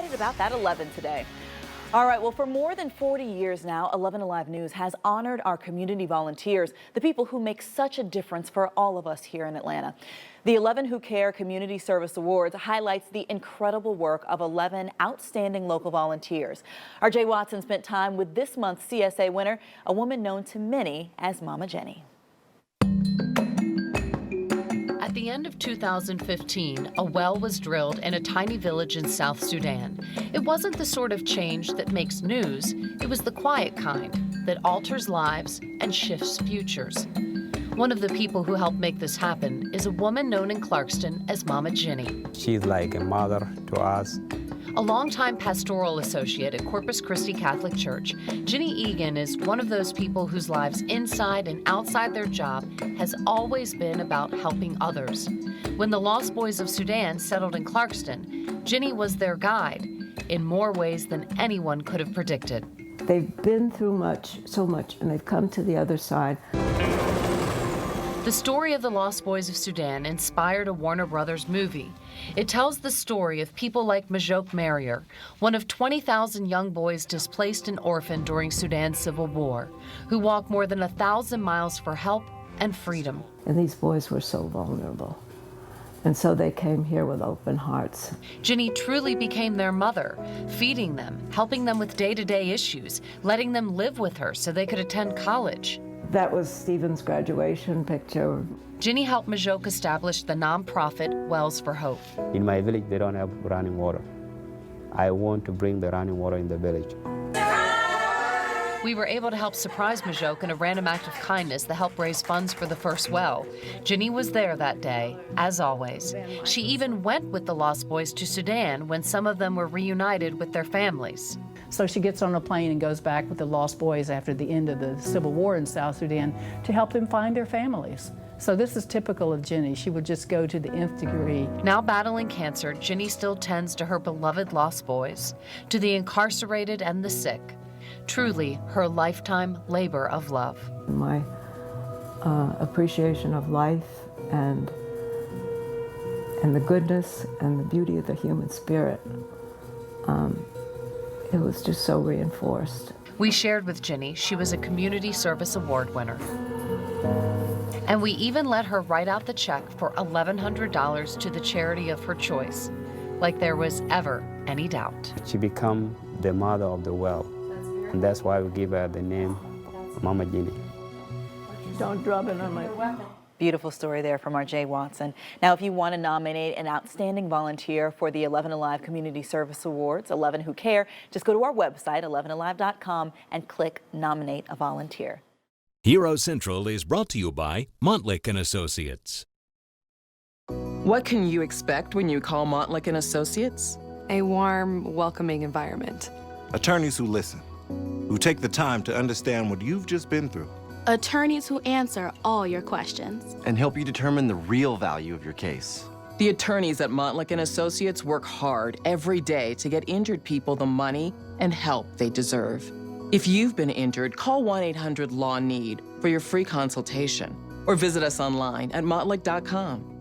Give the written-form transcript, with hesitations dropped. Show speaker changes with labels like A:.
A: excited about that 11 today. All right, well, for more than 40 years now, 11 Alive News has honored our community volunteers, the people who make such a difference for all of us here in Atlanta. The 11 Who Care Community Service Awards highlights the incredible work of 11 outstanding local volunteers. Our Jay Watson spent time with this month's CSA winner, a woman known to many as Mama Jenny.
B: At the end of 2015, a well was drilled in a tiny village in South Sudan. It wasn't the sort of change that makes news. It was the quiet kind that alters lives and shifts futures. One of the people who helped make this happen is a woman known in Clarkston as Mama Jenny.
C: She's like a mother to us.
B: A longtime pastoral associate at Corpus Christi Catholic Church, Jenny Egan is one of those people whose lives inside and outside their job has always been about helping others. When the Lost Boys of Sudan settled in Clarkston, Jenny was their guide in more ways than anyone could have predicted.
D: They've been through so much, and they've come to the other side.
B: The story of the Lost Boys of Sudan inspired a Warner Brothers movie. It tells the story of people like Majoke Marrier, one of 20,000 young boys displaced and orphaned during Sudan's civil war, who walked more than 1,000 miles for help and freedom.
D: And these boys were so vulnerable. And so they came here with open hearts.
B: Jenny truly became their mother, feeding them, helping them with day-to-day issues, letting them live with her so they could attend college.
D: That was Stephen's graduation picture.
B: Jenny helped Majoke establish the nonprofit Wells for Hope.
C: In my village, they don't have running water. I want to bring the running water in the village.
B: We were able to help surprise Majoke in a random act of kindness to help raise funds for the first well. Jenny was there that day, as always. She even went with the Lost Boys to Sudan when some of them were reunited with their families.
E: So she gets on a plane and goes back with the Lost Boys after the end of the Civil War in South Sudan to help them find their families. So this is typical of Jenny. She would just go to the nth degree.
B: Now battling cancer, Jenny still tends to her beloved Lost Boys, to the incarcerated and the sick. Truly her lifetime labor of love.
D: My appreciation of life and the goodness and the beauty of the human spirit, it was just so reinforced.
B: We shared with Jenny she was a Community Service Award winner. And we even let her write out the check for $1,100 to the charity of her choice, like there was ever any doubt.
C: She became the mother of the well, and that's why we give her the name Mama Jenny.
D: Don't drop it on my...
A: Beautiful story there from our Jay Watson. Now, if you want to nominate an outstanding volunteer for the 11 Alive Community Service Awards, 11 Who Care, just go to our website, 11alive.com, and click Nominate a Volunteer.
F: Hero Central is brought to you by Montlick & Associates.
G: What can you expect when you call Montlick & Associates?
H: A warm, welcoming environment.
I: Attorneys who listen, who take the time to understand what you've just been through.
J: Attorneys who answer all your questions.
K: And help you determine the real value of your case.
G: The attorneys at Montlick & Associates work hard every day to get injured people the money and help they deserve. If you've been injured, call 1-800-LAW-NEED for your free consultation or visit us online at montlick.com.